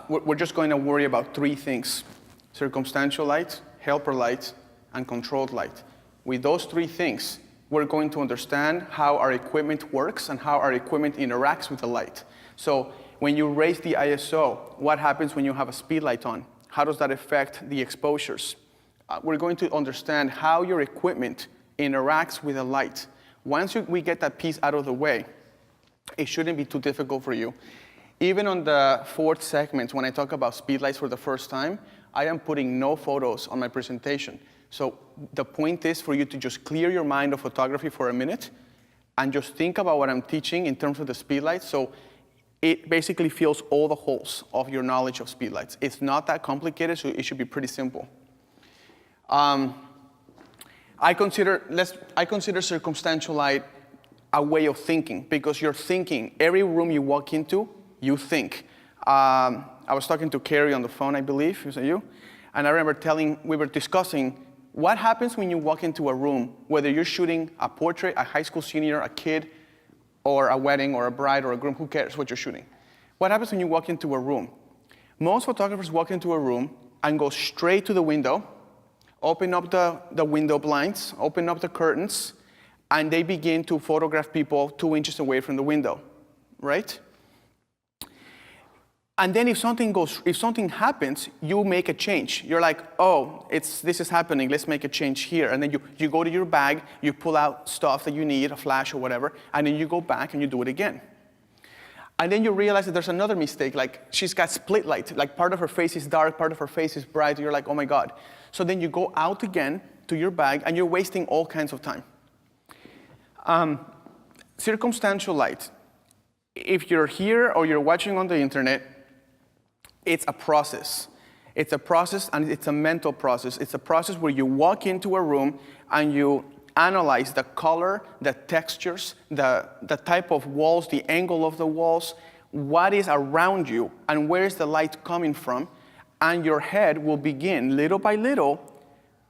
we're just going to worry about three things: circumstantial light, helper light, and controlled light. With those three things, we're going to understand how our equipment works and how our equipment interacts with the light. So when you raise the ISO, what happens when you have a speed light on? How does that affect the exposures? We're going to understand how your equipment interacts with the light. Once we get that piece out of the way, it shouldn't be too difficult for you. Even on the fourth segment, when I talk about speed lights for the first time, I am putting no photos on my presentation. So the point is for you to just clear your mind of photography for a minute and just think about what I'm teaching in terms of the speed lights. So it basically fills all the holes of your knowledge of speed lights. It's not that complicated, so it should be pretty simple. I consider circumstantial light a way of thinking, because you're thinking. Every room you walk into, you think. I was talking to Carrie on the phone, I believe. Was it you? And I remember we were discussing what happens when you walk into a room, whether you're shooting a portrait, a high school senior, a kid, or a wedding, or a bride, or a groom, who cares what you're shooting? What happens when you walk into a room? Most photographers walk into a room and go straight to the window, open up the window blinds, open up the curtains, and they begin to photograph people 2 inches away from the window, right? And then if something happens, you make a change. You're like, oh, this is happening, let's make a change here. And then you go to your bag, you pull out stuff that you need, a flash or whatever, and then you go back and you do it again. And then you realize that there's another mistake, like she's got split light, like part of her face is dark, part of her face is bright. You're like, oh my God. So then you go out again to your bag and you're wasting all kinds of time. Circumstantial light. If you're here or you're watching on the internet, it's a process. It's a process, and it's a mental process. It's a process where you walk into a room and you analyze the color, the textures, the type of walls, the angle of the walls, what is around you, and where is the light coming from. And your head will begin, little by little,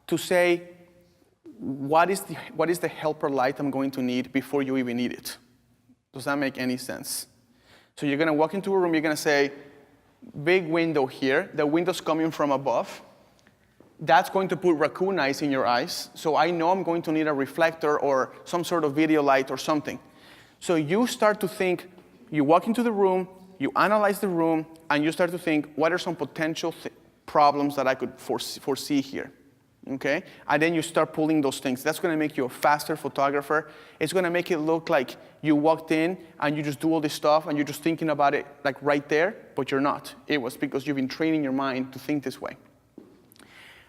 to say, what is the helper light I'm going to need before you even need it? Does that make any sense? So you're going to walk into a room, you're going to say, big window here, the window's coming from above. That's going to put raccoon eyes in your eyes, so I know I'm going to need a reflector or some sort of video light or something. So you start to think, you walk into the room, you analyze the room, and you start to think, what are some potential problems that I could foresee here? Okay? And then you start pulling those things. That's going to make you a faster photographer. It's going to make it look like you walked in and you just do all this stuff and you're just thinking about it like right there, but you're not. It was because you've been training your mind to think this way.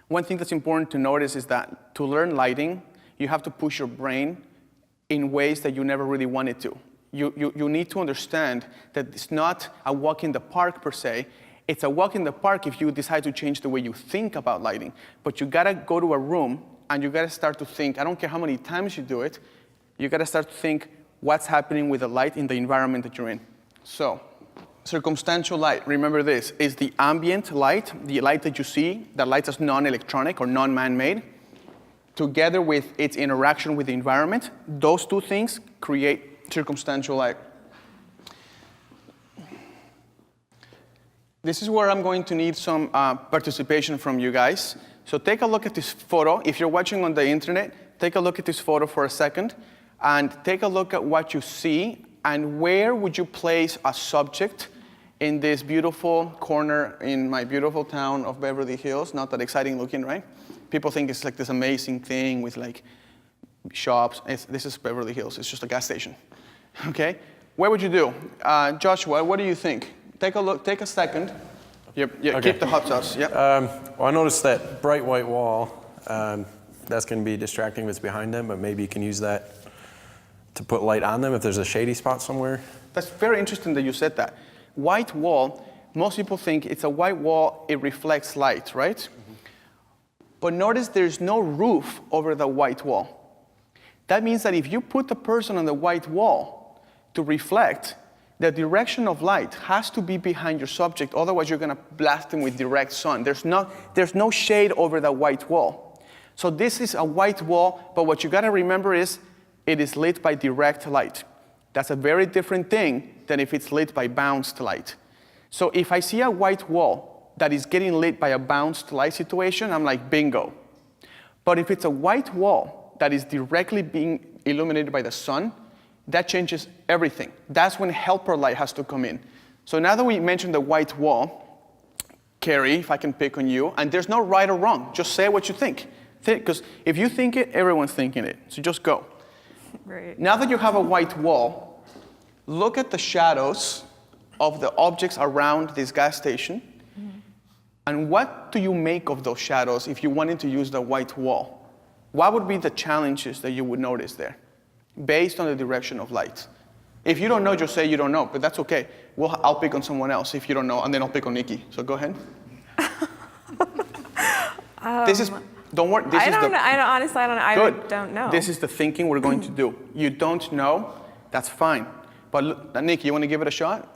One thing that's important to notice is that to learn lighting, you have to push your brain in ways that you never really wanted to. You need to understand that it's not a walk in the park per se. It's a walk in the park if you decide to change the way you think about lighting. But you gotta go to a room and you gotta start to think, I don't care how many times you do it, you gotta start to think what's happening with the light in the environment that you're in. So, circumstantial light, remember this, is the ambient light, the light that you see, that light is non-electronic or non-man-made, together with its interaction with the environment. Those two things create circumstantial light. This is where I'm going to need some participation from you guys. So take a look at this photo. If you're watching on the internet, take a look at this photo for a second and take a look at what you see and where would you place a subject in this beautiful corner in my beautiful town of Beverly Hills. Not that exciting looking, right? People think it's like this amazing thing with like shops. This is Beverly Hills. It's just a gas station. Okay? Where would you do? Joshua, what do you think? Take a look, take a second. Okay. Keep the hot sauce, yeah. Well, I noticed that bright white wall. That's going to be distracting if it's behind them, but maybe you can use that to put light on them if there's a shady spot somewhere. That's very interesting that you said that. White wall, most people think it's a white wall, it reflects light, right? Mm-hmm. But notice there's no roof over the white wall. That means that if you put the person on the white wall to reflect, the direction of light has to be behind your subject, otherwise you're going to blast them with direct sun. There's no shade over the white wall. So this is a white wall, but what you got to remember is it is lit by direct light. That's a very different thing than if it's lit by bounced light. So if I see a white wall that is getting lit by a bounced light situation, I'm like, bingo. But if it's a white wall that is directly being illuminated by the sun, that changes everything. That's when helper light has to come in. So now that we mentioned the white wall, Carrie, if I can pick on you, and there's no right or wrong, just say what you think. Because if you think it, everyone's thinking it. So just go. Right. Now that you have a white wall, look at the shadows of the objects around this gas station. Mm-hmm. And what do you make of those shadows if you wanted to use the white wall? What would be the challenges that you would notice there based on the direction of light? If you don't know, just say you don't know, but that's okay. I'll pick on someone else if you don't know, and then I'll pick on Nikki. So go ahead. Don't worry. Honestly, I don't know. This is the thinking we're going to do. You don't know, that's fine. But Nikki, you want to give it a shot?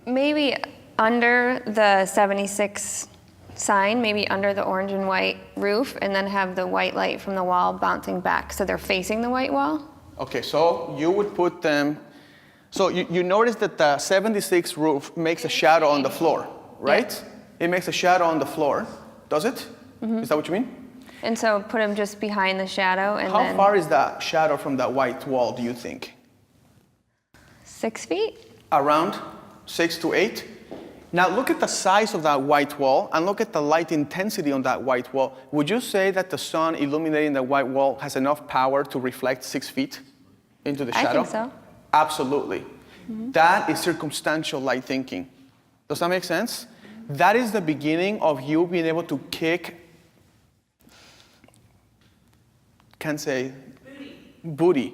Maybe under the 76 sign, maybe under the orange and white roof, and then have the white light from the wall bouncing back so they're facing the white wall. Okay, so you would put them, so you notice that the 76 roof makes a shadow on the floor, right? Yeah. It makes a shadow on the floor, does it? Mm-hmm. Is that what you mean? And so put them just behind the shadow and How far is that shadow from that white wall, do you think? 6 feet? Around 6 to 8. Now look at the size of that white wall and look at the light intensity on that white wall. Would you say that the sun illuminating the white wall has enough power to reflect 6 feet into the shadow? I think so. Absolutely. Mm-hmm. That is circumstantial light thinking. Does that make sense? That is the beginning of you being able to kick, can't say, booty.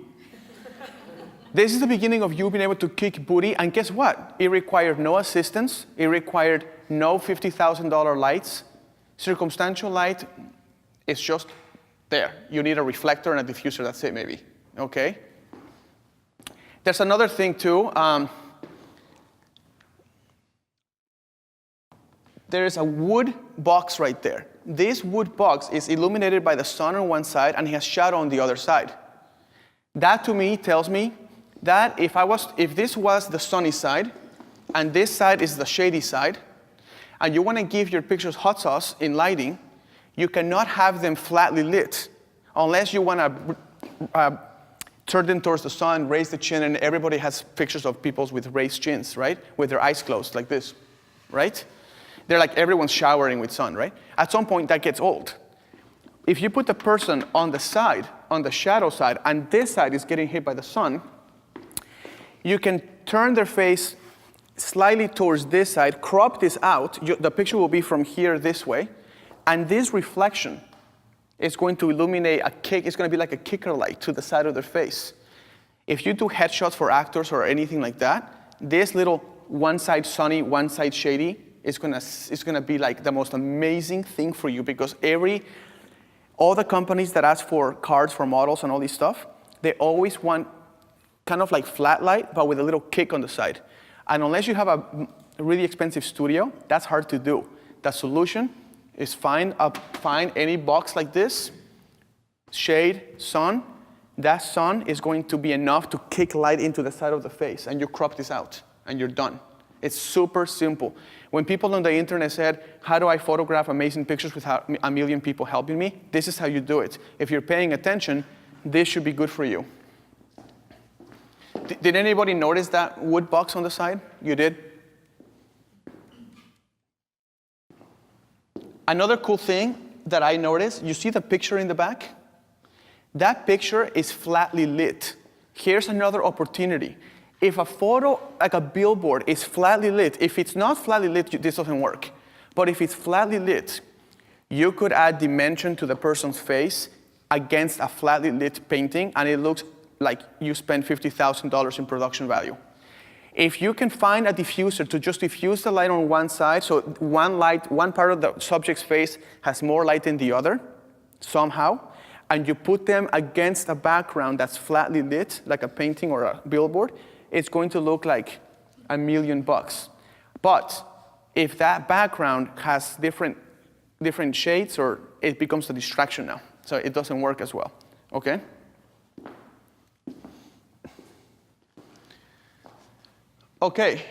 This is the beginning of you being able to kick booty, and guess what? It required no assistance. It required no $50,000 lights. Circumstantial light is just there. You need a reflector and a diffuser, that's it maybe, okay? There's another thing too. There is a wood box right there. This wood box is illuminated by the sun on one side and it has shadow on the other side. That to me tells me that if this was the sunny side and this side is the shady side, and you want to give your pictures hot sauce in lighting, you cannot have them flatly lit unless you want to turn them towards the sun, raise the chin, and everybody has pictures of people with raised chins, right? With their eyes closed like this, right? They're like everyone's showering with sun, right? At some point that gets old. If you put the person on the side, on the shadow side, and this side is getting hit by the sun, you can turn their face slightly towards this side, crop this out. The picture will be from here this way, and this reflection is going to illuminate it's going to be like a kicker light to the side of their face. If you do headshots for actors or anything like that, this little one side sunny, one side shady is going to be like the most amazing thing for you, because all the companies that ask for cards for models and all this stuff, they always want kind of like flat light, but with a little kick on the side. And unless you have a really expensive studio, that's hard to do. The solution is find any box like this, shade, sun. That sun is going to be enough to kick light into the side of the face, and you crop this out, and you're done. It's super simple. When people on the internet said, how do I photograph amazing pictures without a million people helping me? This is how you do it. If you're paying attention, this should be good for you. Did anybody notice that wood box on the side? You did? Another cool thing that I noticed, you see the picture in the back? That picture is flatly lit. Here's another opportunity. If a photo, like a billboard, is flatly lit, if it's not flatly lit, this doesn't work. But if it's flatly lit, you could add dimension to the person's face against a flatly lit painting, and it looks like you spent $50,000 in production value. If you can find a diffuser to just diffuse the light on one side, so one part of the subject's face has more light than the other, somehow, and you put them against a background that's flatly lit, like a painting or a billboard, it's going to look like $1 million. But if that background has different shades, or it becomes a distraction now. So it doesn't work as well, okay? Okay,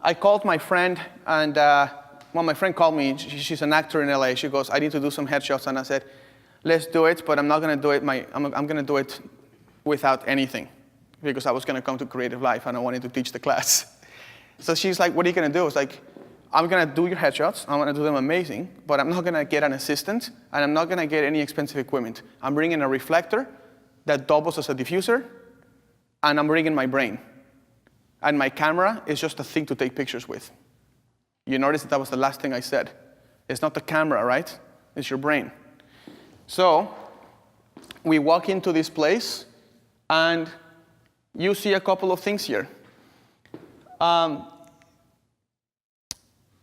I called my friend, and my friend called me. She's an actor in LA. She goes, I need to do some headshots, and I said, let's do it, but I'm not going to do it. I'm going to do it without anything, because I was going to come to Creative Life, and I wanted to teach the class. So she's like, what are you going to do? I was like, I'm going to do your headshots. I'm going to do them amazing, but I'm not going to get an assistant, and I'm not going to get any expensive equipment. I'm bringing a reflector that doubles as a diffuser, and I'm bringing my brain. And my camera is just a thing to take pictures with. You notice that was the last thing I said. It's not the camera, right? It's your brain. So we walk into this place, and you see a couple of things here.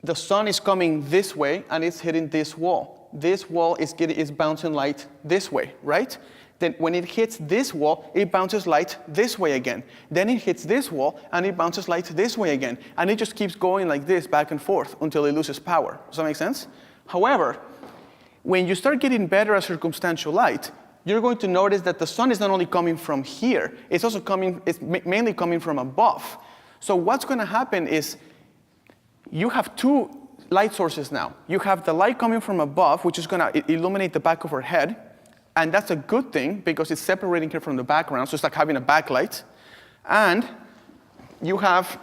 The sun is coming this way, and it's hitting this wall. This wall is bouncing light this way, right? Then when it hits this wall, it bounces light this way again. Then it hits this wall, and it bounces light this way again. And it just keeps going like this, back and forth, until it loses power. Does that make sense? However, when you start getting better at circumstantial light, you're going to notice that the sun is not only coming from here, it's also mainly coming from above. So what's going to happen is you have two light sources now. You have the light coming from above, which is going to illuminate the back of her head. And that's a good thing, because it's separating her from the background, so it's like having a backlight. And you have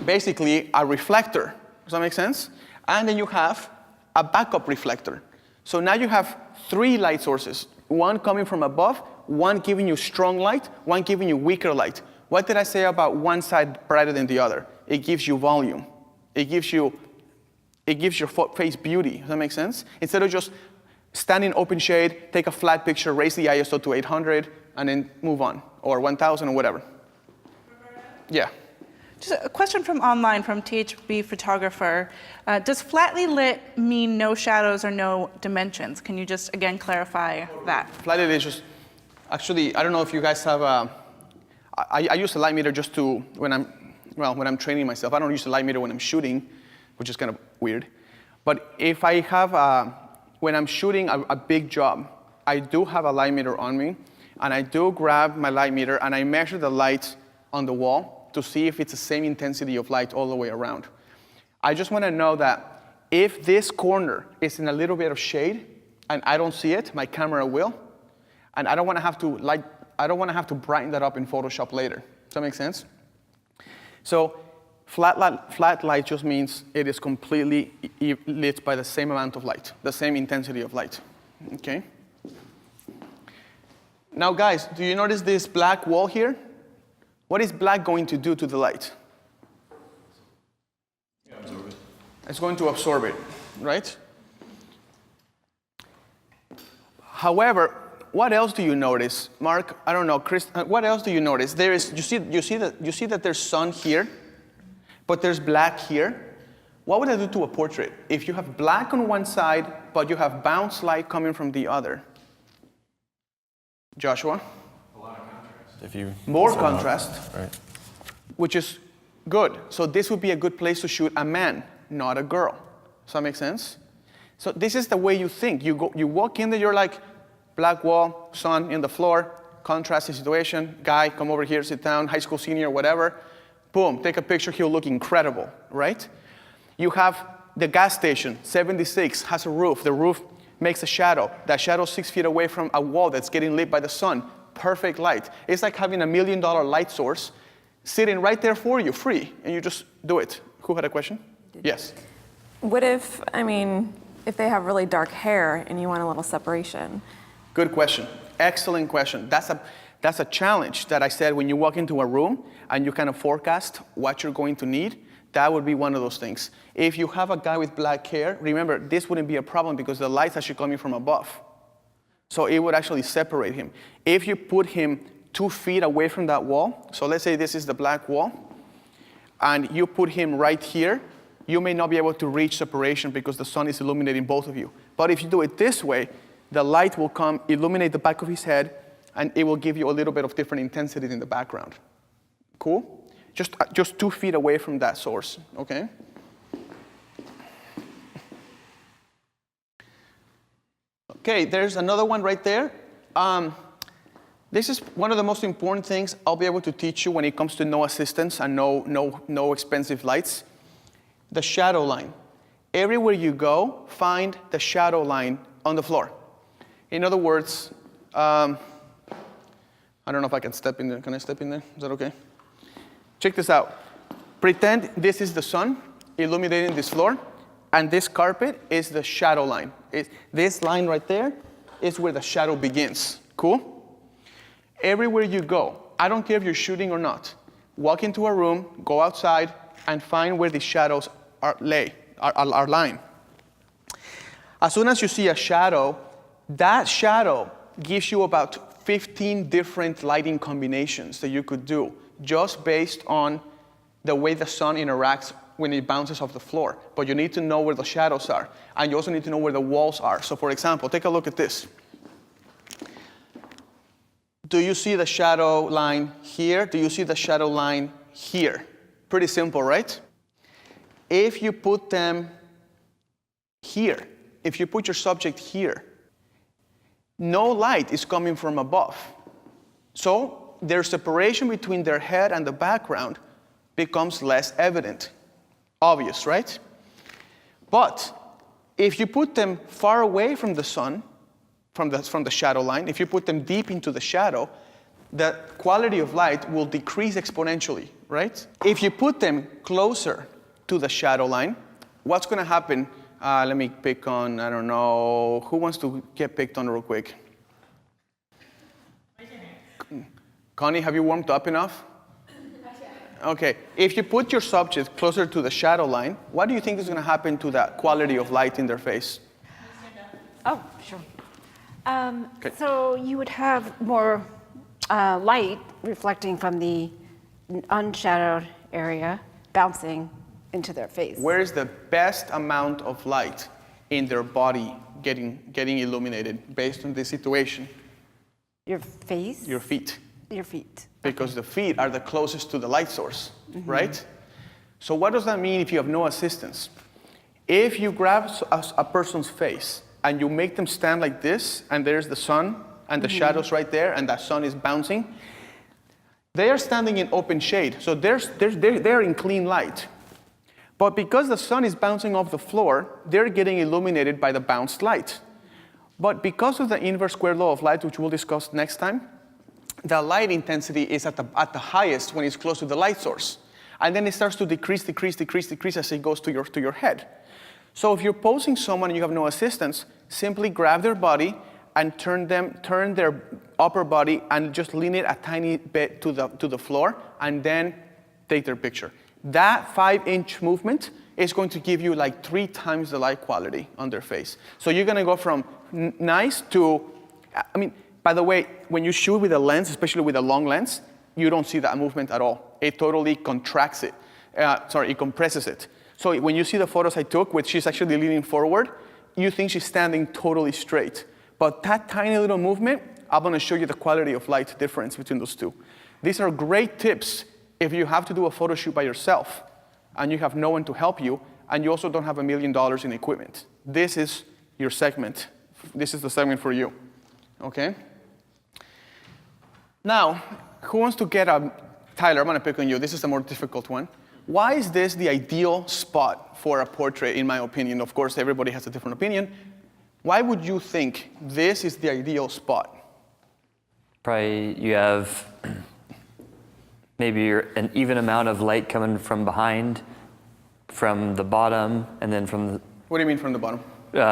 basically a reflector. Does that make sense? And then you have a backup reflector. So now you have three light sources. One coming from above, one giving you strong light, one giving you weaker light. What did I say about one side brighter than the other? It gives you volume. It gives your face beauty. Does that make sense? Instead of just stand in open shade, take a flat picture, raise the ISO to 800, and then move on, or 1000 or whatever. Yeah. Just a question from online from THB Photographer. Does flatly lit mean no shadows or no dimensions? Can you just, again, clarify that? Flatly lit is just, actually, I don't know if you guys have I use a light meter just to, when I'm training myself. I don't use a light meter when I'm shooting, which is kind of weird. But if I have, when I'm shooting a big job, I do have a light meter on me, and I do grab my light meter, and I measure the light on the wall to see if it's the same intensity of light all the way around. I just want to know that if this corner is in a little bit of shade, and I don't see it, my camera will, and I don't want to have to brighten that up in Photoshop later. Does that make sense? So flat light just means it is completely lit by the same amount of light, the same intensity of light. Okay? Now, guys, do you notice this black wall here? What is black going to do to the light? Absorb it. It's going to absorb it, right? However, what else do you notice? Mark, I don't know, Chris, what else do you notice? You see that there's sun here, but there's black here. What would I do to a portrait? If you have black on one side, but you have bounce light coming from the other. Joshua? A lot of contrast. More contrast, right. Which is good. So this would be a good place to shoot a man, not a girl. Does that make sense? So this is the way you think. You walk in there, you're like, black wall, sun in the floor, contrasting situation, guy, come over here, sit down, high school senior, whatever. Boom, take a picture, he'll look incredible, right? You have the gas station, 76, has a roof. The roof makes a shadow. That shadow 6 feet away from a wall that's getting lit by the sun. Perfect light. It's like having $1 million light source sitting right there for you, free, and you just do it. Who had a question? Yes. What if they have really dark hair and you want a little separation? Good question. Excellent question. That's a challenge that I said when you walk into a room and you kind of forecast what you're going to need. That would be one of those things. If you have a guy with black hair, remember, this wouldn't be a problem because the light's actually coming from above. So it would actually separate him. If you put him 2 feet away from that wall, so let's say this is the black wall, and you put him right here, you may not be able to reach separation because the sun is illuminating both of you. But if you do it this way, the light will come, illuminate the back of his head, and it will give you a little bit of different intensity in the background. Cool? Just 2 feet away from that source, okay? Okay, there's another one right there. This is one of the most important things I'll be able to teach you when it comes to no assistance and no expensive lights. The shadow line. Everywhere you go, find the shadow line on the floor. In other words, I don't know if I can step in there. Can I step in there? Is that okay? Check this out. Pretend this is the sun illuminating this floor, and this carpet is the shadow line. This line right there is where the shadow begins. Cool? Everywhere you go, I don't care if you're shooting or not, walk into a room, go outside, and find where the shadows are lying. As soon as you see a shadow, that shadow gives you about 15 different lighting combinations that you could do just based on the way the sun interacts when it bounces off the floor. But you need to know where the shadows are. And you also need to know where the walls are. So for example, take a look at this. Do you see the shadow line here? Do you see the shadow line here? Pretty simple, right? If you put them here, if you put your subject here, no light is coming from above. So their separation between their head and the background becomes less evident. Obvious, right? But if you put them far away from the sun, from the shadow line, if you put them deep into the shadow, the quality of light will decrease exponentially, right? If you put them closer to the shadow line, what's going to happen? Let me pick on, I don't know, who wants to get picked on real quick? Connie, have you warmed up enough? Okay, if you put your subject closer to the shadow line, what do you think is going to happen to that quality of light in their face? Oh, sure. Okay. So you would have more light reflecting from the unshadowed area bouncing into their face. Where is the best amount of light in their body getting illuminated based on this situation? Your face? Your feet. Your feet. Because the feet are the closest to the light source, right? So what does that mean if you have no assistance? If you grab a person's face and you make them stand like this, and there's the sun and the shadows right there, and that sun is bouncing, they are standing in open shade, so they're in clean light. But because the sun is bouncing off the floor, they're getting illuminated by the bounced light. But because of the inverse square law of light, which we'll discuss next time, the light intensity is at the highest when it's close to the light source. And then it starts to decrease as it goes to your head. So if you're posing someone and you have no assistance, simply grab their body and turn their upper body and just lean it a tiny bit to the floor, and then take their picture. That 5-inch movement is going to give you like 3 times the light quality on their face. So you're going to go from nice to, I mean, by the way, when you shoot with a lens, especially with a long lens, you don't see that movement at all. It totally contracts it. It compresses it. So when you see the photos I took, where she's actually leaning forward, you think she's standing totally straight. But that tiny little movement, I'm going to show you the quality of light difference between those two. These are great tips if you have to do a photo shoot by yourself and you have no one to help you, and you also don't have $1 million in equipment. This is your segment. This is the segment for you. Okay? Now, who wants to get a, Tyler, I'm going to pick on you. This is the more difficult one. Why is this the ideal spot for a portrait, in my opinion? Of course, everybody has a different opinion. Why would you think this is the ideal spot? Probably you have maybe an even amount of light coming from behind, from the bottom, and then from the... What do you mean from the bottom?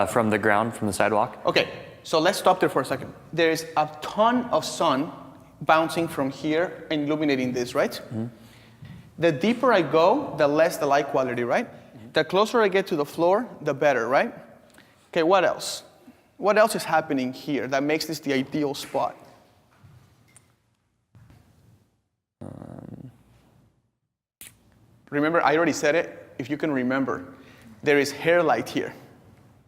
From the ground, from the sidewalk. Okay, so let's stop there for a second. There is a ton of sun bouncing from here and illuminating this, right? Mm-hmm. The deeper I go, the less the light quality, right? Mm-hmm. The closer I get to the floor, the better, right? Okay, what else? What else is happening here that makes this the ideal spot? Remember, I already said it. If you can remember, there is hair light here.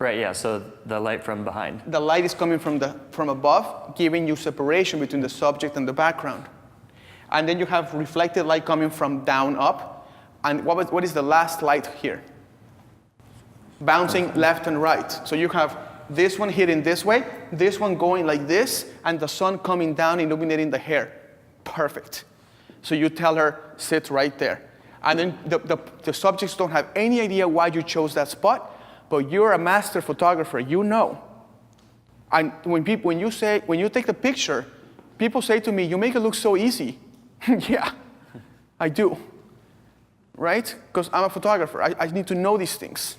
Right, yeah, so the light from behind. The light is coming from above, giving you separation between the subject and the background. And then you have reflected light coming from down up. And what is the last light here? Bouncing left and right. So you have this one hitting this way, this one going like this, and the sun coming down, illuminating the hair. Perfect. So you tell her, sit right there. And then the subjects don't have any idea why you chose that spot, but you're a master photographer, you know. And when you take the picture, people say to me, you make it look so easy. Yeah, I do, right? Because I'm a photographer, I need to know these things.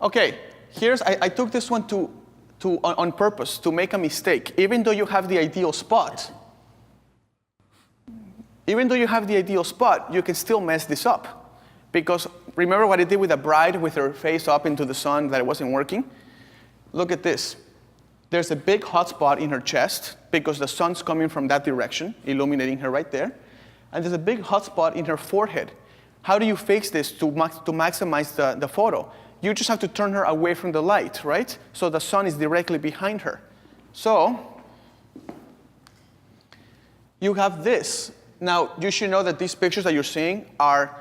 Okay, I took this one on purpose to make a mistake. Even though you have the ideal spot, you can still mess this up. Because remember what I did with the bride with her face up into the sun that it wasn't working? Look at this. There's a big hot spot in her chest because the sun's coming from that direction, illuminating her right there. And there's a big hot spot in her forehead. How do you fix this to maximize the photo? You just have to turn her away from the light, right? So the sun is directly behind her. So you have this. Now, you should know that these pictures that you're seeing are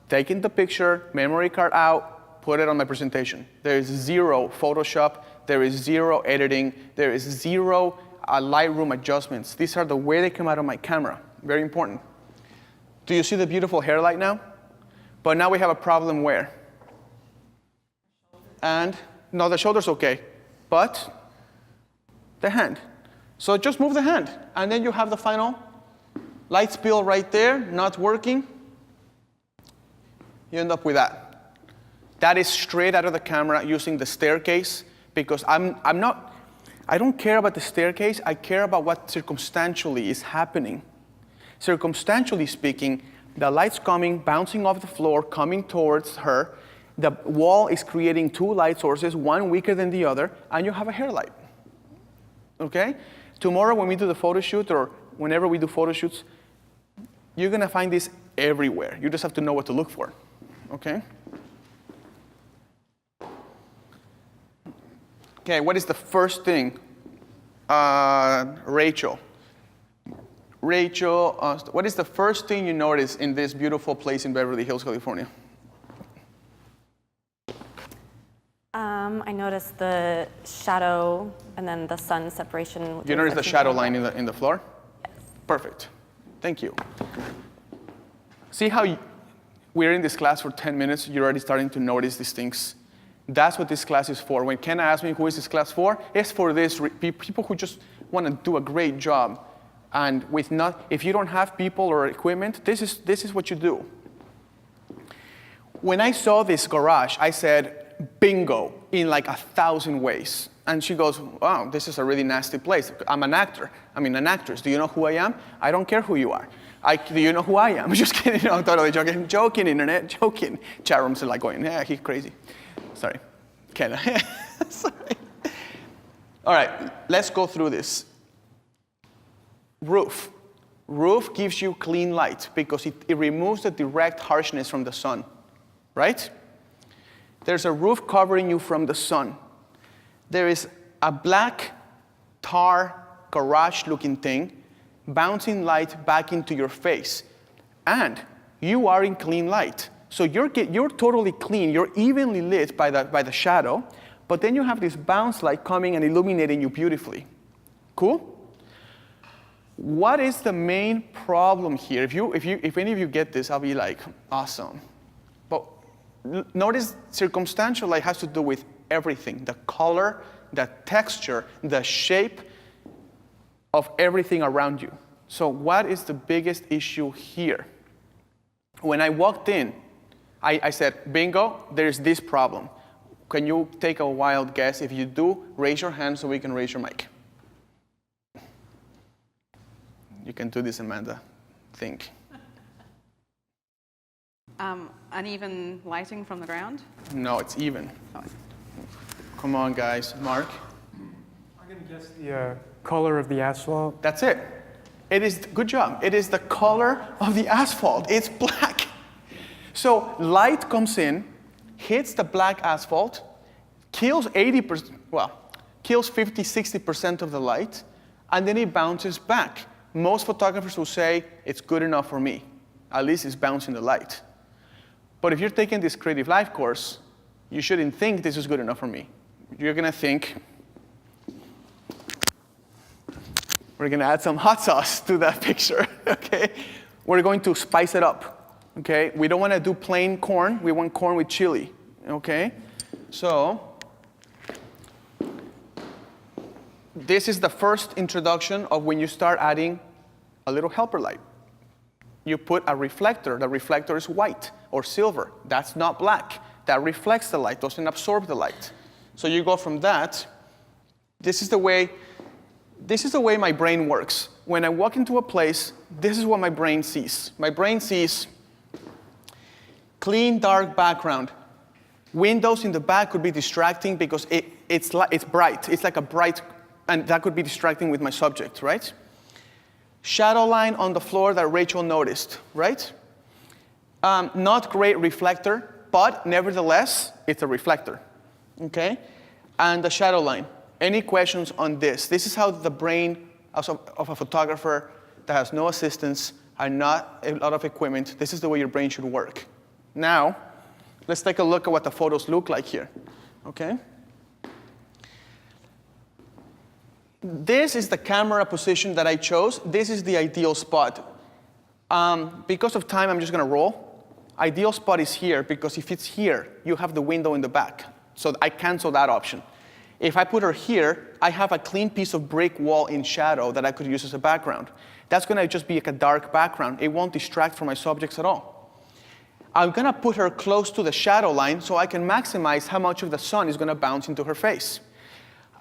taking the picture, memory card out, put it on my presentation. There is zero Photoshop, there is zero editing, there is zero Lightroom adjustments. These are the way they come out of my camera. Very important. Do you see the beautiful hairline now? But now we have a problem where? And, no, the shoulder's okay, but the hand. So just move the hand, and then you have the final light spill right there, not working. You end up with that. That is straight out of the camera using the staircase, because I don't care about the staircase, I care about what circumstantially is happening. Circumstantially speaking, the light's coming, bouncing off the floor, coming towards her. The wall is creating two light sources, one weaker than the other, and you have a hair light. Okay? Tomorrow when we do the photo shoot, or whenever we do photo shoots, you're going to find this everywhere. You just have to know what to look for. Okay? Okay, what is the first thing? Rachel. What is the first thing you notice in this beautiful place in Beverly Hills, California? I noticed the shadow and then the sun separation. You notice the shadow line in the floor? Yes. Perfect. Thank you. See how we're in this class for 10 minutes, you're already starting to notice these things. That's what this class is for. When Ken asked me who is this class for, it's for this people who just want to do a great job. And if you don't have people or equipment, this is what you do. When I saw this garage, I said, bingo, in like 1,000 ways. And she goes, wow, this is a really nasty place. I'm an actress. Do you know who I am? I don't care who you are. Do you know who I am? I'm just kidding, no, totally joking. I'm joking, internet, joking. Chat rooms are like going, yeah, he's crazy. Sorry, Ken. Sorry. All right, let's go through this. Roof. Roof gives you clean light because it removes the direct harshness from the sun, right? There's a roof covering you from the sun. There is a black tar garage-looking thing bouncing light back into your face. And you are in clean light. So you're totally clean. You're evenly lit by the shadow, but then you have this bounce light coming and illuminating you beautifully. Cool? What is the main problem here? If any of you get this, I'll be like, awesome. But notice circumstantial light has to do with everything. The color, the texture, the shape of everything around you. So what is the biggest issue here? When I walked in, I said, bingo, there's this problem. Can you take a wild guess? If you do, raise your hand so we can raise your mic. You can do this, Amanda. Think. Uneven lighting from the ground? No, it's even. Oh. Come on, guys. Mark? I'm going to guess the color of the asphalt. That's it. Good job. It is the color of the asphalt. It's black. So light comes in, hits the black asphalt, kills 50, 60% of the light, and then it bounces back. Most photographers will say, it's good enough for me. At least it's bouncing the light. But if you're taking this creative life course, you shouldn't think this is good enough for me. you're gonna think, we're gonna add some hot sauce to that picture, okay? We're going to spice it up, okay? We don't wanna do plain corn, we want corn with chili, okay? So, this is the first introduction of when you start adding a little helper light. You put a reflector. The reflector is white or silver. That's not black. That reflects the light, doesn't absorb the light. So you go from that. This is the way my brain works. When I walk into a place, this is what my brain sees. My brain sees clean, dark background. Windows in the back could be distracting because it's bright. It's like a bright, and that could be distracting with my subject, right? Shadow line on the floor that Rachel noticed, right? Not great reflector, but nevertheless, it's a reflector, okay? And the shadow line. Any questions on this? This is how the brain of a photographer that has no assistance and not a lot of equipment, this is the way your brain should work. Now, let's take a look at what the photos look like here, okay? This is the camera position that I chose. This is the ideal spot. Because of time, I'm just gonna roll. Ideal spot is here, because if it's here, you have the window in the back. So I cancel that option. If I put her here, I have a clean piece of brick wall in shadow that I could use as a background. That's gonna just be like a dark background. It won't distract from my subjects at all. I'm gonna put her close to the shadow line so I can maximize how much of the sun is gonna bounce into her face.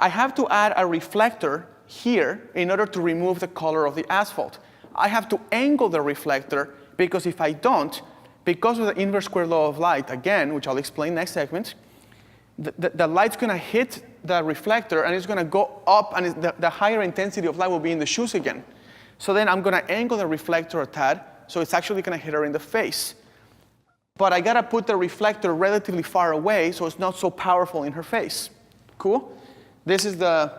I have to add a reflector here in order to remove the color of the asphalt. I have to angle the reflector because if I don't, because of the inverse square law of light, again, which I'll explain next segment, the light's gonna hit the reflector and it's gonna go up and the higher intensity of light will be in the shoes again. So then I'm gonna angle the reflector a tad, so it's actually gonna hit her in the face. But I gotta put the reflector relatively far away so it's not so powerful in her face. Cool? This is the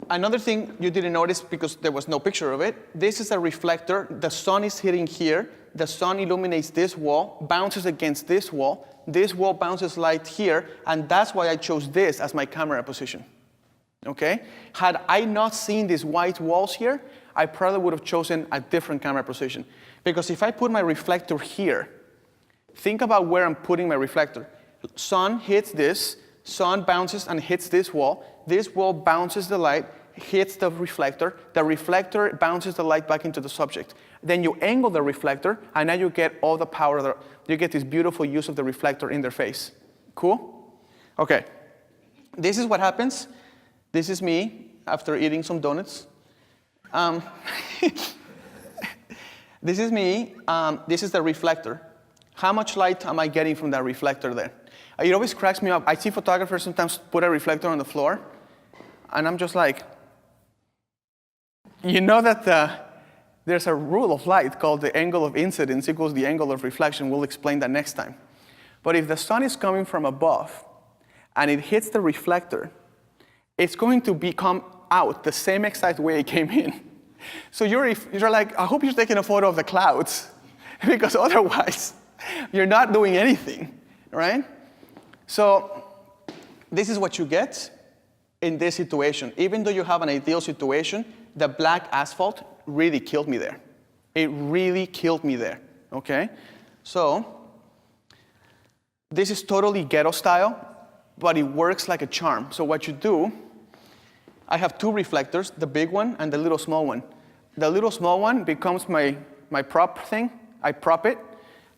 another thing you didn't notice because there was no picture of it. This is a reflector. The sun is hitting here. The sun illuminates this wall, bounces against this wall. This wall bounces light here, and that's why I chose this as my camera position. Okay? Had I not seen these white walls here, I probably would have chosen a different camera position. Because if I put my reflector here, think about where I'm putting my reflector. Sun hits this, sun bounces and hits this wall bounces the light, hits the reflector bounces the light back into the subject. Then you angle the reflector, and now you get all the power, you get this beautiful use of the reflector in their face. Cool? Okay, this is what happens. This is me after eating some donuts. This is me, this is the reflector. How much light am I getting from that reflector there? It always cracks me up. I see photographers sometimes put a reflector on the floor, and I'm just like, you know that there's a rule of light called the angle of incidence equals the angle of reflection. We'll explain that next time. But if the sun is coming from above, and it hits the reflector, it's going to come out the same exact way it came in. So you're like, I hope you're taking a photo of the clouds, because otherwise, you're not doing anything, right? So this is what you get in this situation. Even though you have an ideal situation, the black asphalt really killed me there. It really killed me there, okay? So this is totally ghetto style, but it works like a charm. So what you do, I have two reflectors, the big one and the little small one. The little small one becomes my prop thing. I prop it.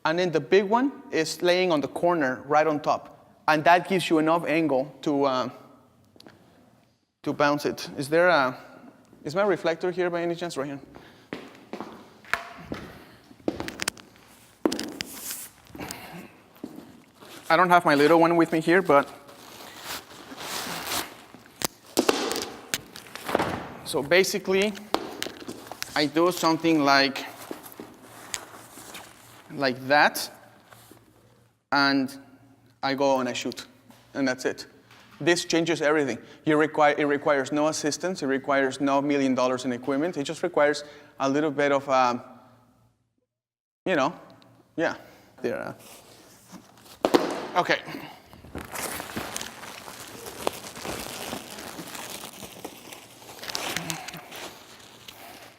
And then the big one is laying on the corner right on top. And that gives you enough angle to bounce it. Is my reflector here by any chance? Right here. I don't have my little one with me here, but so basically, I do something like that, and I go and I shoot, and that's it. This changes everything. It requires no assistance. It requires no $1 million in equipment. It just requires a little bit of, yeah. there. Okay.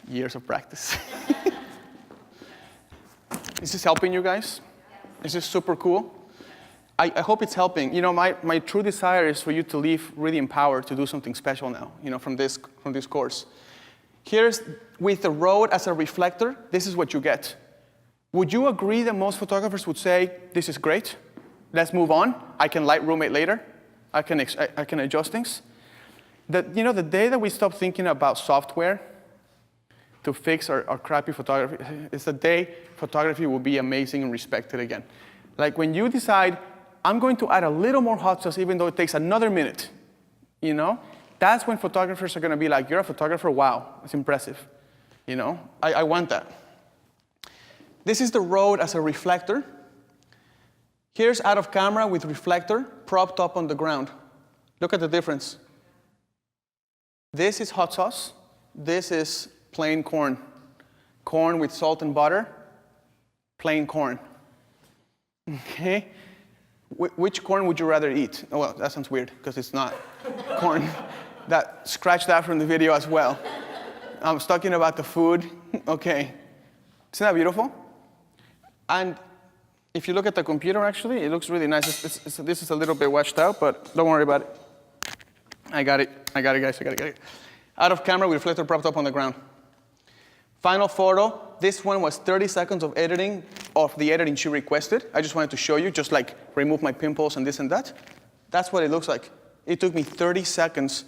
Years of practice. Is this helping you guys? Is this super cool? I hope it's helping. You know, my true desire is for you to leave really empowered to do something special now, you know, from this course. Here's, with the road as a reflector, this is what you get. Would you agree that most photographers would say, this is great, let's move on, I can Lightroom it later, I can adjust things? You know, the day that we stop thinking about software to fix our crappy photography, is the day photography will be amazing and respected again. Like when you decide, I'm going to add a little more hot sauce even though it takes another minute, you know? That's when photographers are gonna be like, you're a photographer, wow, it's impressive. You know, I want that. This is the road as a reflector. Here's out of camera with reflector propped up on the ground. Look at the difference. This is hot sauce. This is plain corn. Corn with salt and butter, plain corn. Okay? Which corn would you rather eat? Oh, well, that sounds weird, because it's not corn. Scratch that from the video as well. I was talking about the food. Okay. Isn't that beautiful? And if you look at the computer, actually, it looks really nice. This is a little bit washed out, but don't worry about it. I got it, guys, I got it. Out of camera, with reflector propped up on the ground. Final photo. This one was 30 seconds of editing, of the editing she requested. I just wanted to show you, just like remove my pimples and this and that. That's what it looks like. It took me 30 seconds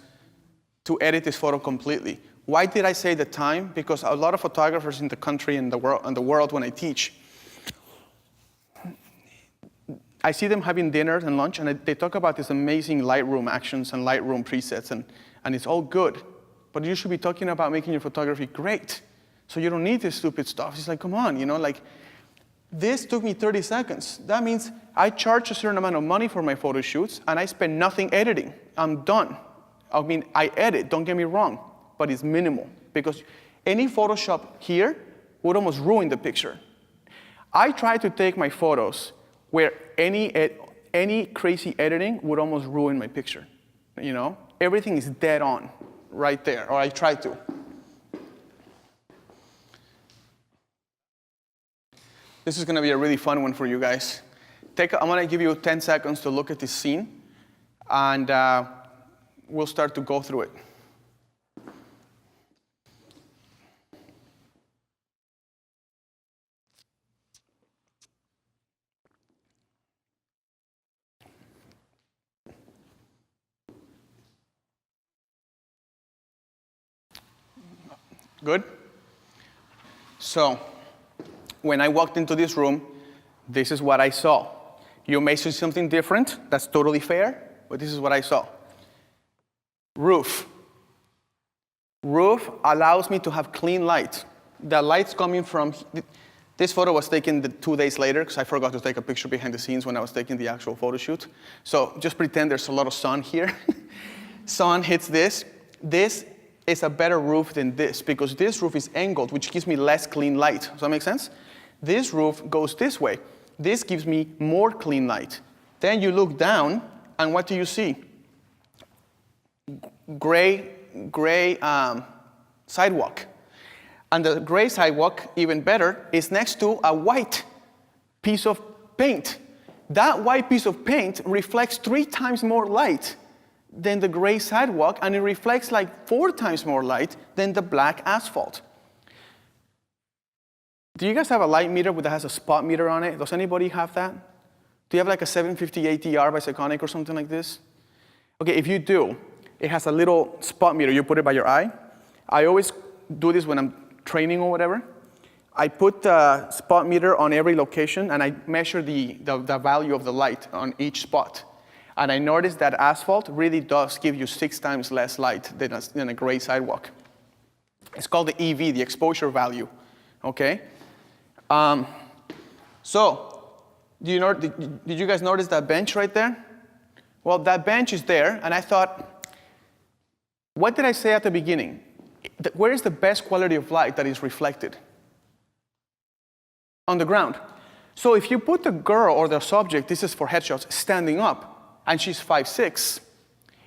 to edit this photo completely. Why did I say the time? Because a lot of photographers in the country and the world when I teach, I see them having dinner and lunch, and they talk about these amazing Lightroom actions and Lightroom presets, and it's all good. But you should be talking about making your photography great. So you don't need this stupid stuff. It's like, come on, you know, like, this took me 30 seconds. That means I charge a certain amount of money for my photo shoots, and I spend nothing editing. I'm done. I mean, I edit, don't get me wrong, but it's minimal. Because any Photoshop here would almost ruin the picture. I try to take my photos where any crazy editing would almost ruin my picture. You know, everything is dead on right there, or I try to. This is gonna be a really fun one for you guys. I'm gonna give you 10 seconds to look at this scene, and we'll start to go through it. Good? So, when I walked into this room, this is what I saw. You may see something different, that's totally fair, but this is what I saw. Roof. Roof allows me to have clean light. The light's coming from, this photo was taken 2 days later, because I forgot to take a picture behind the scenes when I was taking the actual photo shoot. So just pretend there's a lot of sun here. Sun hits this. This is a better roof than this, because this roof is angled, which gives me less clean light. Does that make sense? This roof goes this way. This gives me more clean light. Then you look down, and what do you see? Gray sidewalk. And the gray sidewalk, even better, is next to a white piece of paint. That white piece of paint reflects 3 times more light than the gray sidewalk, and it reflects like 4 times more light than the black asphalt. Do you guys have a light meter that has a spot meter on it? Does anybody have that? Do you have like a 750 ATR by Seconic or something like this? Okay, if you do, it has a little spot meter. You put it by your eye. I always do this when I'm training or whatever. I put the spot meter on every location, and I measure the value of the light on each spot. And I noticed that asphalt really does give you 6 times less light than a gray sidewalk. It's called the EV, the exposure value, okay? So, did you guys notice that bench right there? Well, that bench is there, and I thought, what did I say at the beginning? Where is the best quality of light that is reflected? On the ground. So if you put the girl or the subject, this is for headshots, standing up, and she's 5'6",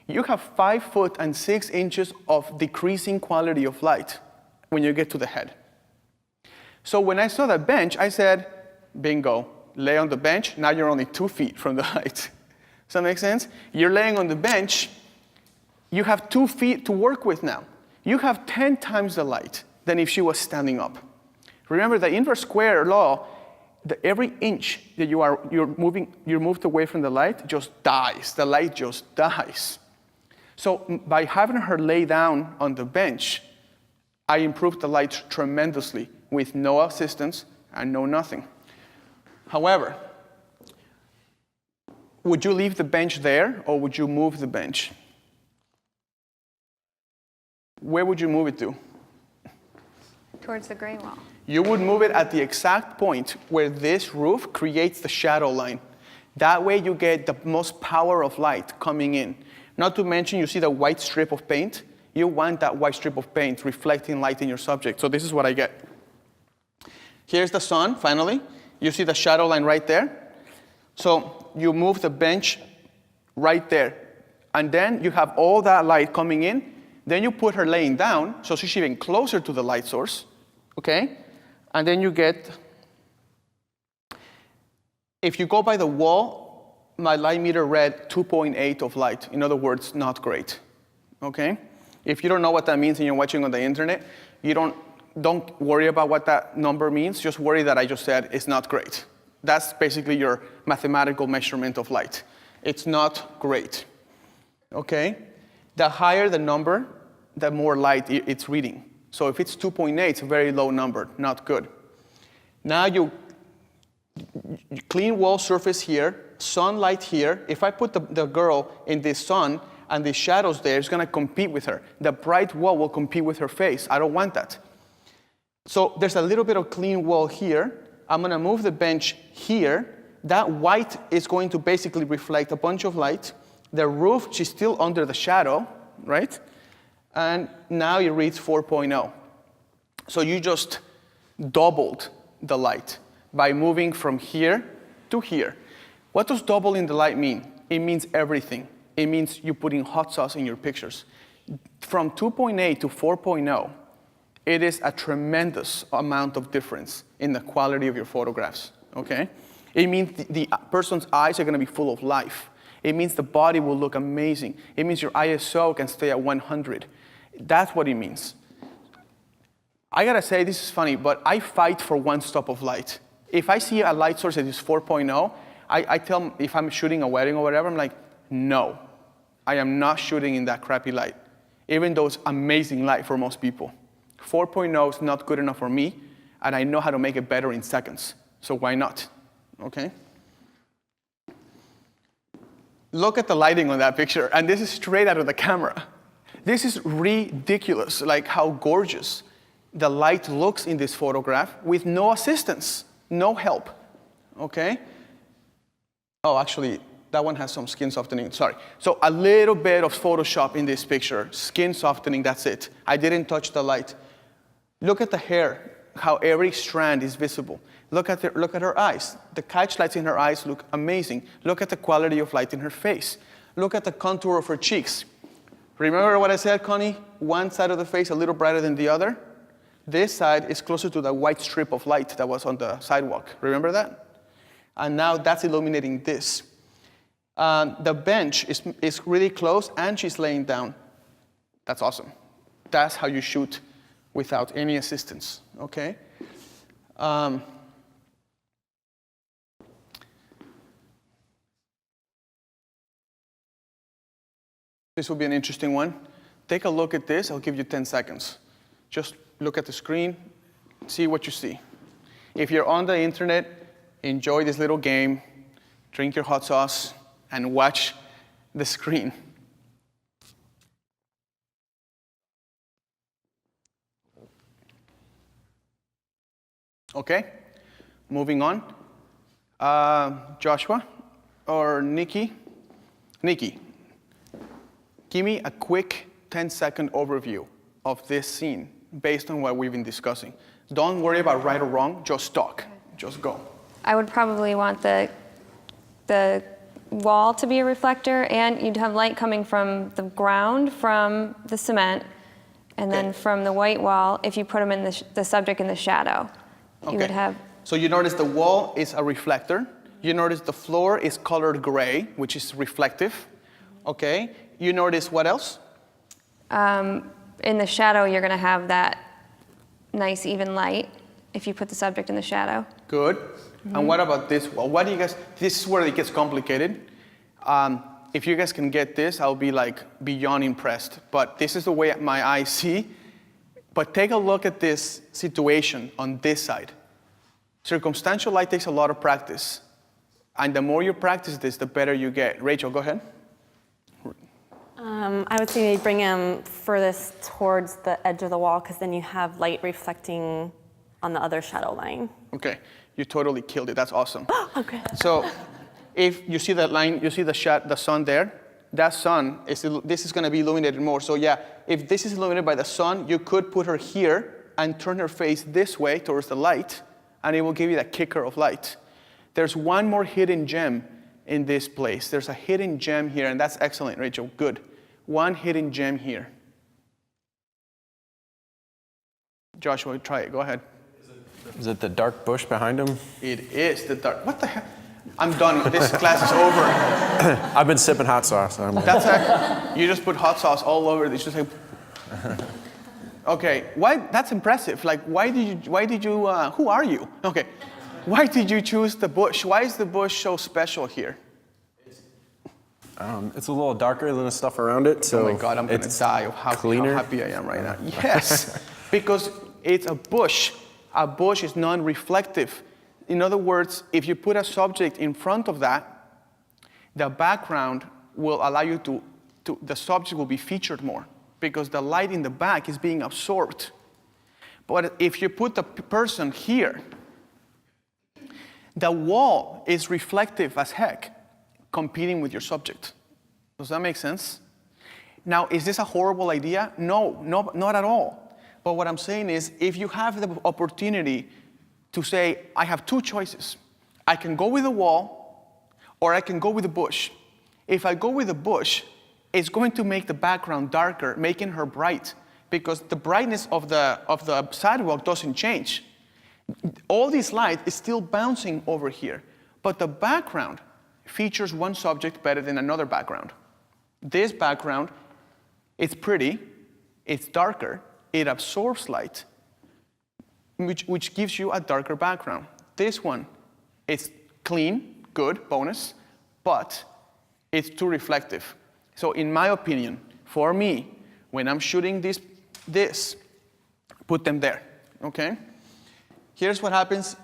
you have 5 foot and 6 inches of decreasing quality of light when you get to the head. So when I saw that bench, I said, bingo, lay on the bench, now you're only 2 feet from the light. Does that make sense? You're laying on the bench, you have 2 feet to work with now. You have 10 times the light than if she was standing up. Remember the inverse square law, that every inch that you're moved away from the light just dies. The light just dies. So by having her lay down on the bench, I improved the light tremendously with no assistance and no nothing. However, would you leave the bench there or would you move the bench? Where would you move it to? Towards the gray wall. You would move it at the exact point where this roof creates the shadow line. That way you get the most power of light coming in. Not to mention, you see the white strip of paint? You want that white strip of paint reflecting light in your subject. So this is what I get. Here's the sun, finally. You see the shadow line right there? So you move the bench right there. And then you have all that light coming in. Then you put her laying down, so she's even closer to the light source, okay? And then you get, if you go by the wall, my light meter read 2.8 of light. In other words, not great, okay? If you don't know what that means and you're watching on the internet, you don't worry about what that number means. Just worry that I just said it's not great. That's basically your mathematical measurement of light. It's not great, okay? The higher the number, the more light it's reading. So if it's 2.8, it's a very low number, not good. Now you clean wall surface here, sunlight here. If I put the girl in this sun and the shadows there, it's gonna compete with her. The bright wall will compete with her face. I don't want that. So there's a little bit of clean wall here. I'm gonna move the bench here. That white is going to basically reflect a bunch of light. The roof, she's still under the shadow, right? And now it reads 4.0. So you just doubled the light by moving from here to here. What does doubling the light mean? It means everything. It means you're putting hot sauce in your pictures. From 2.8 to 4.0, it is a tremendous amount of difference in the quality of your photographs, okay? It means the person's eyes are gonna be full of life. It means the body will look amazing. It means your ISO can stay at 100. That's what it means. I gotta say, this is funny, but I fight for one stop of light. If I see a light source that is 4.0, I tell them, if I'm shooting a wedding or whatever, I'm like, no, I am not shooting in that crappy light, even though it's amazing light for most people. 4.0 is not good enough for me, and I know how to make it better in seconds, so why not, okay? Look at the lighting on that picture, and this is straight out of the camera. This is ridiculous, like how gorgeous the light looks in this photograph with no assistance, no help, okay? Oh, actually, that one has some skin softening, sorry. So a little bit of Photoshop in this picture, skin softening, that's it. I didn't touch the light. Look at the hair, how every strand is visible. Look at her eyes. The catch lights in her eyes look amazing. Look at the quality of light in her face. Look at the contour of her cheeks. Remember what I said, Connie? One side of the face a little brighter than the other? This side is closer to the white strip of light that was on the sidewalk. Remember that? And now that's illuminating this. The bench is really close and she's laying down. That's awesome. That's how you shoot without any assistance, okay? This will be an interesting one. Take a look at this. I'll give you 10 seconds. Just look at the screen, see what you see. If you're on the internet, enjoy this little game, drink your hot sauce, and watch the screen. Okay, moving on. Joshua or Nikki? Nikki, give me a quick 10-second overview of this scene based on what we've been discussing. Don't worry about right or wrong, just talk, just go. I would probably want the wall to be a reflector, and you'd have light coming from the ground, from the cement, and then from the white wall. If you put them in the subject in the shadow, you would have. So you notice the wall is a reflector. You notice the floor is colored gray, which is reflective. Okay. You notice what else? In the shadow, you're going to have that nice even light if you put the subject in the shadow. Good. And what about this wall? What do you guys? This is where it gets complicated. If you guys can get this, I'll be like beyond impressed. But this is the way my eyes see. But take a look at this situation on this side. Circumstantial light takes a lot of practice. And the more you practice this, the better you get. Rachel, go ahead. I would say bring them furthest towards the edge of the wall, because then you have light reflecting on the other shadow line. Okay, you totally killed it. That's awesome. Okay. So, if you see that line, you see the sun there. That sun this is going to be illuminated more. So yeah, if this is illuminated by the sun, you could put her here and turn her face this way towards the light, and it will give you that kicker of light. There's one more hidden gem in this place. There's a hidden gem here, and that's excellent, Rachel. Good. One hidden gem here. Joshua, try it. Go ahead. Is it the dark bush behind him? It is the dark. What the heck? I'm done. This class is over. I've been sipping hot sauce. You just put hot sauce all over this. Just like. Okay. Why? That's impressive. Like, why did you? Who are you? Okay. Why did you choose the bush? Why is the bush so special here? It's a little darker than the stuff around it, so oh my God, I'm gonna die of how happy I am right now. Yes, because it's a bush. A bush is non-reflective. In other words, if you put a subject in front of that, the background will allow you the subject will be featured more because the light in the back is being absorbed. But if you put the person here, the wall is reflective as heck, competing with your subject. Does that make sense? Now, is this a horrible idea? No, not at all. But what I'm saying is, if you have the opportunity to say, I have two choices. I can go with the wall, or I can go with the bush. If I go with the bush, it's going to make the background darker, making her bright, because the brightness of the sidewalk doesn't change. All this light is still bouncing over here, but the background features one subject better than another background. This background, it's pretty, it's darker, it absorbs light, which gives you a darker background. This one, it's clean, good, bonus, but it's too reflective. So in my opinion, for me, when I'm shooting this, put them there, okay? Here's what happens.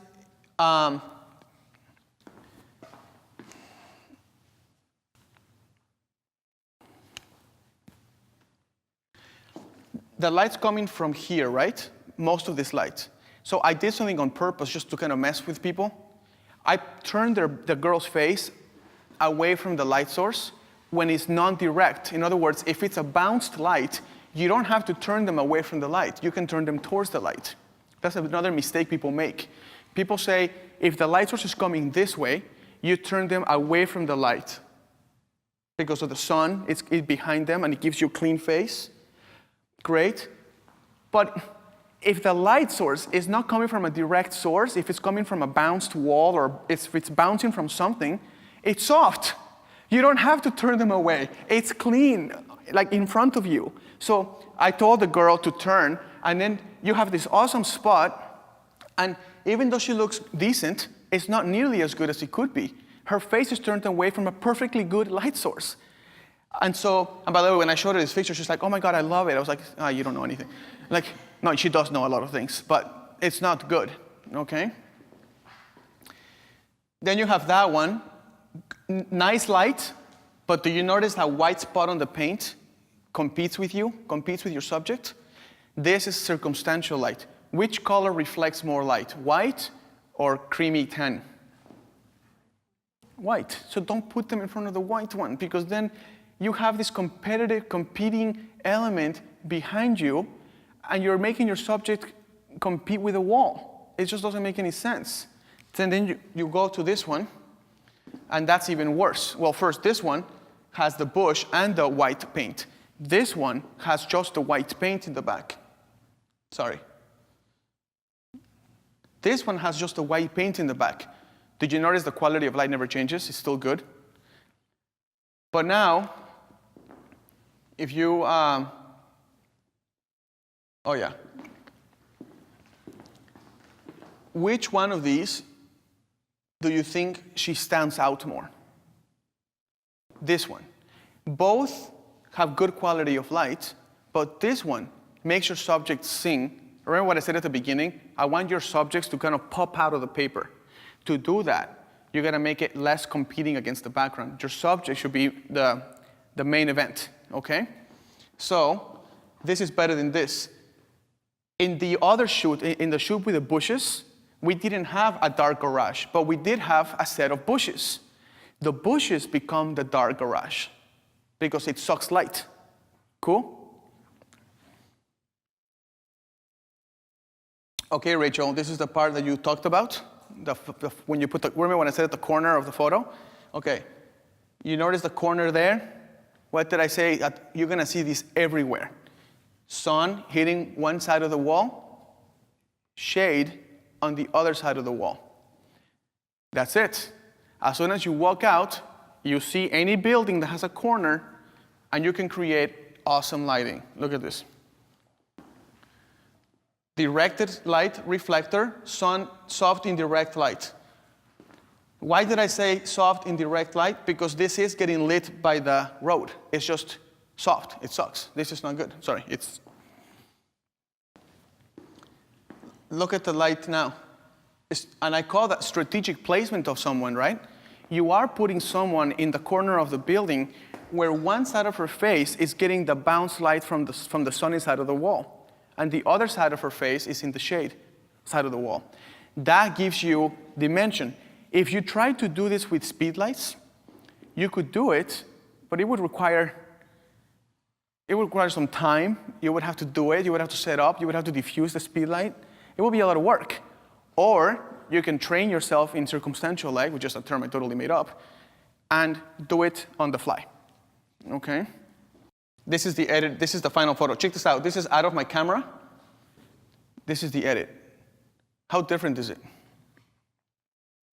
The light's coming from here, right? Most of this light. So I did something on purpose just to kind of mess with people. I turned the girl's face away from the light source when it's non-direct. In other words, if it's a bounced light, you don't have to turn them away from the light. You can turn them towards the light. That's another mistake people make. People say, if the light source is coming this way, you turn them away from the light. Because of the sun, it's behind them and it gives you a clean face. Great. But if the light source is not coming from a direct source, if it's coming from a bounced wall or if it's bouncing from something, it's soft. You don't have to turn them away. It's clean, like in front of you. So I told the girl to turn, and then you have this awesome spot, and even though she looks decent, it's not nearly as good as it could be. Her face is turned away from a perfectly good light source. And by the way, when I showed her this picture, she's like, oh my God, I love it. I was like, you don't know anything. Like, no, she does know a lot of things, but it's not good, okay? Then you have that one. Nice light, but do you notice that white spot on the paint competes with your subject? This is circumstantial light. Which color reflects more light, white or creamy tan? White. So don't put them in front of the white one, because then you have this competing element behind you, and you're making your subject compete with a wall. It just doesn't make any sense. Then you go to this one, and that's even worse. Well, first, this one has the bush and the white paint. This one has just the white paint in the back. Sorry. This one has just the white paint in the back. Did you notice the quality of light never changes? It's still good. But now, if you, oh yeah. Which one of these do you think she stands out more? This one. Both have good quality of light, but this one makes your subject sing. Remember what I said at the beginning? I want your subjects to kind of pop out of the paper. To do that, you got to make it less competing against the background. Your subject should be the main event, okay? So this is better than this. In the other shoot, in the shoot with the bushes, we didn't have a dark garage, but we did have a set of bushes. The bushes become the dark garage because it sucks light. Cool? Okay, Rachel, this is the part that you talked about. When you put remember when I said at the corner of the photo? Okay, you notice the corner there? What did I say? You're gonna see this everywhere. Sun hitting one side of the wall, shade on the other side of the wall. That's it. As soon as you walk out, you see any building that has a corner, and you can create awesome lighting. Look at this. Directed light reflector, sun, soft indirect light. Why did I say soft indirect light? Because this is getting lit by the road. It's just soft. It sucks. This is not good. Sorry. Look at the light now. And I call that strategic placement of someone, right? You are putting someone in the corner of the building where one side of her face is getting the bounce light from the sunny side of the wall, and the other side of her face is in the shade side of the wall. That gives you dimension. If you try to do this with speedlights, you could do it, but it would require some time. You would have to do it. You would have to set up. You would have to diffuse the speedlight. It would be a lot of work. Or you can train yourself in circumstantial light, which is a term I totally made up, and do it on the fly. Okay? This is the edit. This is the final photo. Check this out. This is out of my camera. This is the edit. How different is it?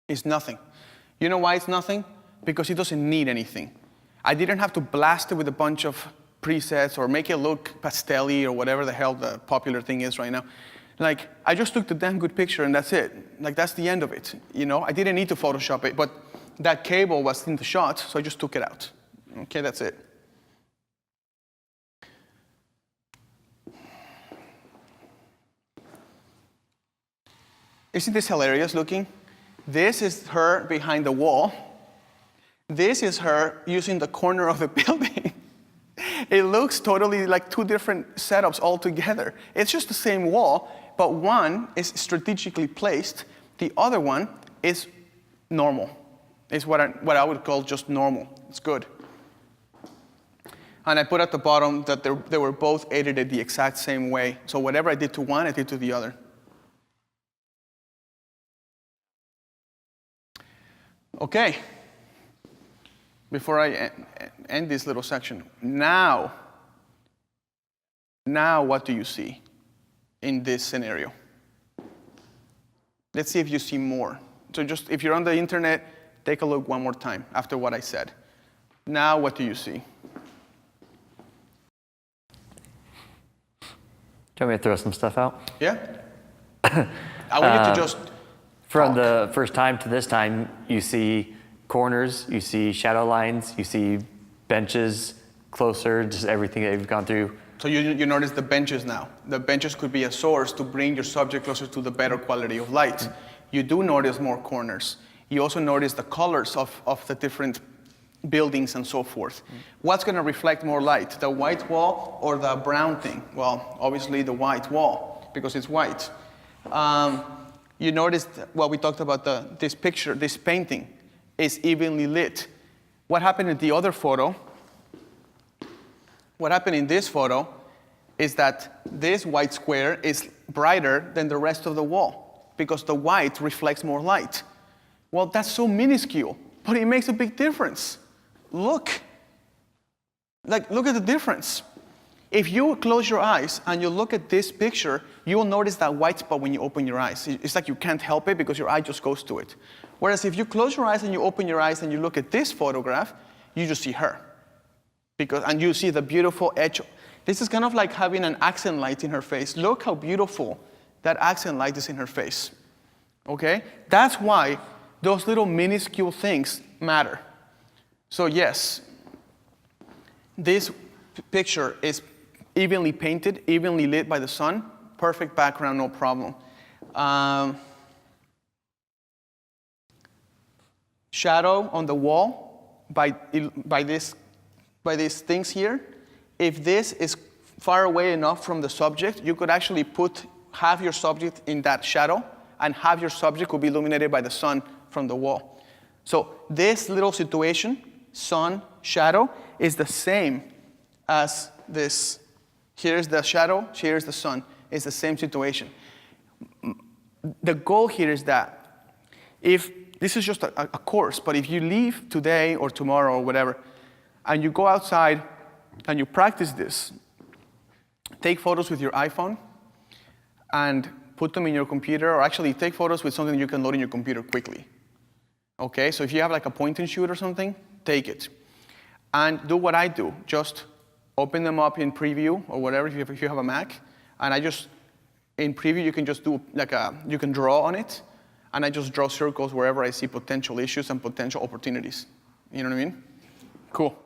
It's nothing. You know why it's nothing? Because it doesn't need anything. I didn't have to blast it with a bunch of presets or make it look pastel-y or whatever the hell the popular thing is right now. Like, I just took the damn good picture and that's it. Like, that's the end of it. You know, I didn't need to Photoshop it, but that cable was in the shot, so I just took it out. Okay, that's it. Isn't this hilarious looking? This is her behind the wall. This is her using the corner of the building. It looks totally like two different setups all together. It's just the same wall, but one is strategically placed. The other one is normal. It's what I would call just normal. It's good. And I put at the bottom that they were both edited the exact same way. So whatever I did to one, I did to the other. Okay. Before I end this little section, now what do you see in this scenario? Let's see if you see more. So just, if you're on the internet, take a look one more time after what I said. Now what do you see? Do you want me to throw some stuff out? Yeah? I want you to just From the first time to this time, you see corners, you see shadow lines, you see benches closer, just everything that you've gone through. So you notice the benches now. The benches could be a source to bring your subject closer to the better quality of light. You do notice more corners. You also notice the colors of the different buildings and so forth. What's going to reflect more light, the white wall or the brown thing? Well, obviously the white wall, because it's white. You noticed, well, we talked about this picture, this painting is evenly lit. What happened in the other photo, what happened in this photo is that this white square is brighter than the rest of the wall because the white reflects more light. Well, that's so minuscule, but it makes a big difference. Look. Look at the difference. If you close your eyes and you look at this picture, you will notice that white spot when you open your eyes. It's like you can't help it because your eye just goes to it. Whereas if you close your eyes and you open your eyes and you look at this photograph, you just see her. And you see the beautiful edge. This is kind of like having an accent light in her face. Look how beautiful that accent light is in her face. Okay? That's why those little minuscule things matter. So yes, this picture is evenly painted, evenly lit by the sun. Perfect background, no problem. Shadow on the wall by these things here. If this is far away enough from the subject, you could actually put half your subject in that shadow, and half your subject will be illuminated by the sun from the wall. So this little situation, sun, shadow, is the same as this. Here's the shadow, here's the sun. It's the same situation. The goal here is that if this is just a course, but if you leave today or tomorrow or whatever, and you go outside and you practice this, take photos with your iPhone and put them in your computer, or actually take photos with something you can load in your computer quickly. Okay, so if you have like a point and shoot or something, take it. And do what I do, just open them up in preview or whatever if you have a Mac, and in preview you can just do you can draw on it, and I just draw circles wherever I see potential issues and potential opportunities. You know what I mean? Cool.